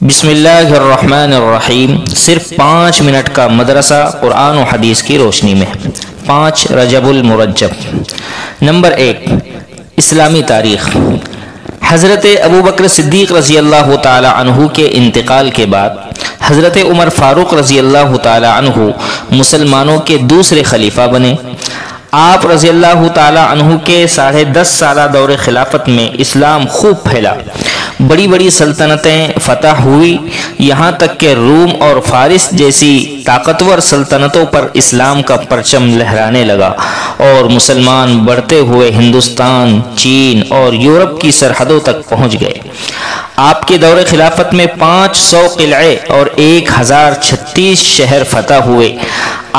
بسم اللہ الرحمن الرحیم۔ صرف 5 منٹ کا مدرسہ قرآن و حدیث کی روشنی میں۔ 5 رجب المرجب۔ نمبر 1، اسلامی تاریخ۔ حضرت ابوبکر صدیق رضی اللہ تعالی عنہ کے انتقال کے بعد حضرت عمر فاروق رضی اللہ تعالی عنہ مسلمانوں کے دوسرے خلیفہ بنے۔ آپ رضی اللہ تعالی عنہ کے 10.5 سالہ دور خلافت میں اسلام خوب پھیلا، بڑی بڑی سلطنتیں فتح ہوئی، یہاں تک کہ روم اور فارس جیسی طاقتور سلطنتوں پر اسلام کا پرچم لہرانے لگا اور مسلمان بڑھتے ہوئے ہندوستان، چین اور یورپ کی سرحدوں تک پہنچ گئے۔ آپ کے دور خلافت میں 500 قلعے اور 1036 شہر فتح ہوئے۔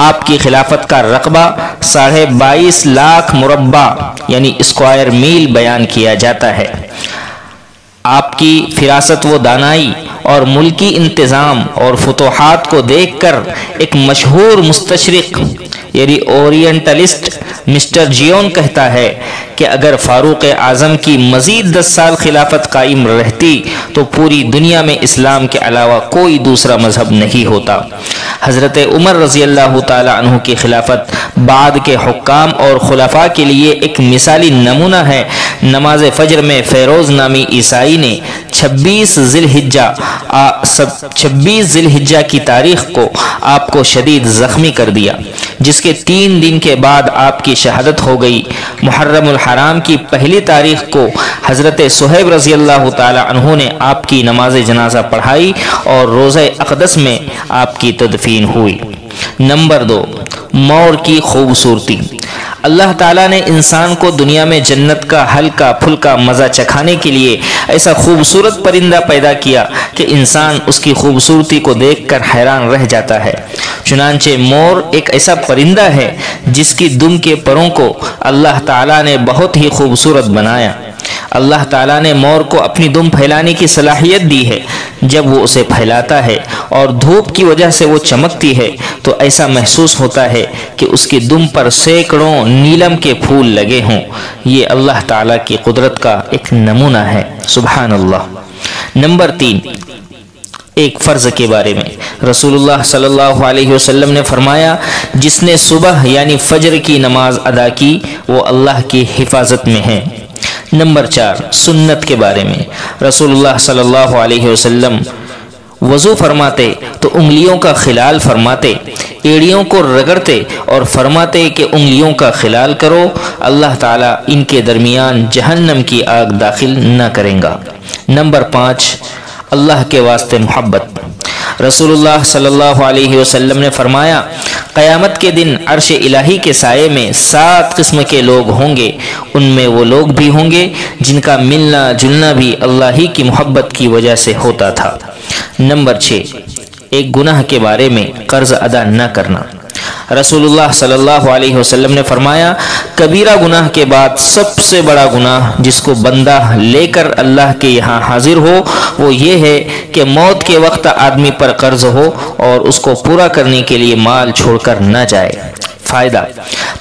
آپ کی خلافت کا رقبہ 22.5 لاکھ مربع یعنی اسکوائر میل بیان کیا جاتا ہے۔ آپ کی فراست و دانائی اور ملکی انتظام اور فتوحات کو دیکھ کر ایک مشہور مستشرق یعنی اورینٹلسٹ مسٹر جیون کہتا ہے کہ اگر فاروق اعظم کی مزید 10 سال خلافت قائم رہتی تو پوری دنیا میں اسلام کے علاوہ کوئی دوسرا مذہب نہیں ہوتا۔ حضرت عمر رضی اللہ تعالی عنہ کی خلافت بعد کے حکام اور خلفاء کے لیے ایک مثالی نمونہ ہے۔ نماز فجر میں فیروز نامی عیسائی نے 26 ذی الحجہ کی تاریخ کو آپ کو شدید زخمی کر دیا، جس کے 3 دن کے بعد آپ کی شہادت ہو گئی۔ محرم الحرام کی پہلی تاریخ کو حضرت صہیب رضی اللہ تعالی عنہ نے آپ کی نماز جنازہ پڑھائی اور روضہ اقدس میں آپ کی تدفین ہوئی۔ نمبر 2، مور کی خوبصورتی۔ اللہ تعالیٰ نے انسان کو دنیا میں جنت کا ہلکا پھلکا مزہ چکھانے کے لیے ایسا خوبصورت پرندہ پیدا کیا کہ انسان اس کی خوبصورتی کو دیکھ کر حیران رہ جاتا ہے۔ چنانچہ مور ایک ایسا پرندہ ہے جس کی دم کے پروں کو اللہ تعالیٰ نے بہت ہی خوبصورت بنایا۔ اللہ تعالیٰ نے مور کو اپنی دم پھیلانے کی صلاحیت دی ہے۔ جب وہ اسے پھیلاتا ہے اور دھوپ کی وجہ سے وہ چمکتی ہے تو ایسا محسوس ہوتا ہے کہ اس کی دم پر سینکڑوں نیلم کے پھول لگے ہوں۔ یہ اللہ تعالیٰ کی قدرت کا ایک نمونہ ہے، سبحان اللہ۔ نمبر 3، ایک فرض کے بارے میں۔ رسول اللہ صلی اللہ علیہ وسلم نے فرمایا، جس نے صبح یعنی فجر کی نماز ادا کی وہ اللہ کی حفاظت میں ہے۔ نمبر 4، سنت کے بارے میں۔ رسول اللہ صلی اللہ علیہ وسلم وضو فرماتے تو انگلیوں کا خلال فرماتے، ایڑیوں کو رگڑتے اور فرماتے کہ انگلیوں کا خلال کرو، اللہ تعالیٰ ان کے درمیان جہنم کی آگ داخل نہ کریں گا۔ نمبر 5، اللہ کے واسطے محبت۔ رسول اللہ صلی اللہ علیہ وسلم نے فرمایا، قیامت کے دن عرش الہی کے سائے میں 7 قسم کے لوگ ہوں گے، ان میں وہ لوگ بھی ہوں گے جن کا ملنا جلنا بھی اللہ ہی کی محبت کی وجہ سے ہوتا تھا۔ نمبر 6، ایک گناہ کے بارے میں، قرض ادا نہ کرنا۔ رسول اللہ صلی اللہ علیہ وسلم نے فرمایا، کبیرہ گناہ کے بعد سب سے بڑا گناہ جس کو بندہ لے کر اللہ کے یہاں حاضر ہو وہ یہ ہے کہ موت کے وقت آدمی پر قرض ہو اور اس کو پورا کرنے کے لیے مال چھوڑ کر نہ جائے۔ فائدہ،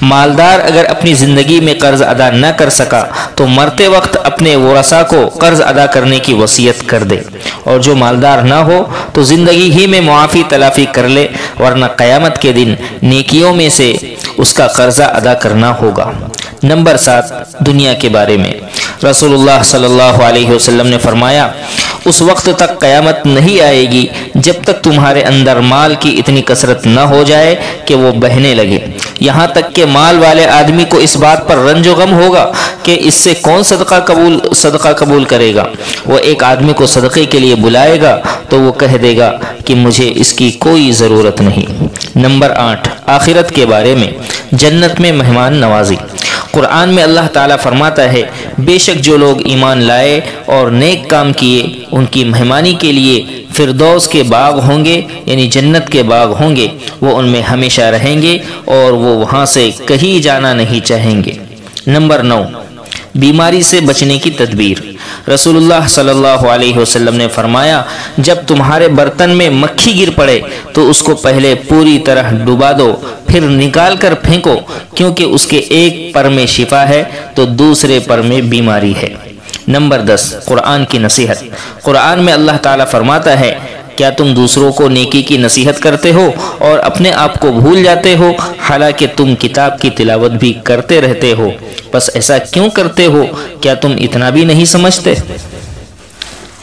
مالدار اگر اپنی زندگی میں قرض ادا نہ کر سکا تو مرتے وقت اپنے ورثاء کو قرض ادا کرنے کی وصیت کر دے، اور جو مالدار نہ ہو تو زندگی ہی میں معافی تلافی کر لے، ورنہ قیامت کے دن نیکیوں میں سے اس کا قرضہ ادا کرنا ہوگا۔ نمبر 7، دنیا کے بارے میں۔ رسول اللہ صلی اللہ علیہ وسلم نے فرمایا، اس وقت تک قیامت نہیں آئے گی جب تک تمہارے اندر مال کی اتنی کثرت نہ ہو جائے کہ وہ بہنے لگے، یہاں تک کہ مال والے آدمی کو اس بات پر رنج و غم ہوگا کہ اس سے کون صدقہ قبول کرے گا۔ وہ ایک آدمی کو صدقے کے لیے بلائے گا تو وہ کہہ دے گا کہ مجھے اس کی کوئی ضرورت نہیں۔ نمبر 8، آخرت کے بارے میں، جنت میں مہمان نوازی۔ قرآن میں اللہ تعالیٰ فرماتا ہے، بے شک جو لوگ ایمان لائے اور نیک کام کیے ان کی مہمانی کے لیے فردوس کے باغ ہوں گے یعنی جنت کے باغ ہوں گے، وہ ان میں ہمیشہ رہیں گے اور وہ وہاں سے کہیں جانا نہیں چاہیں گے۔ نمبر 9، بیماری سے بچنے کی تدبیر۔ رسول اللہ صلی اللہ علیہ وسلم نے فرمایا، جب تمہارے برتن میں مکھی گر پڑے تو اس کو پہلے پوری طرح ڈبا دو، پھر نکال کر پھینکو، کیونکہ اس کے ایک پر میں شفا ہے تو دوسرے پر میں بیماری ہے۔ نمبر 10، قرآن کی نصیحت۔ قرآن میں اللہ تعالیٰ فرماتا ہے، کیا تم دوسروں کو نیکی کی نصیحت کرتے ہو اور اپنے آپ کو بھول جاتے ہو، حالانکہ تم کتاب کی تلاوت بھی کرتے رہتے ہو؟ بس ایسا کیوں کرتے ہو؟ کیا تم اتنا بھی نہیں سمجھتے؟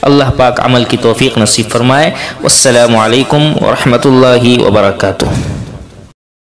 اللہ پاک عمل کی توفیق نصیب فرمائے۔ والسلام علیکم ورحمۃ اللہ وبرکاتہ۔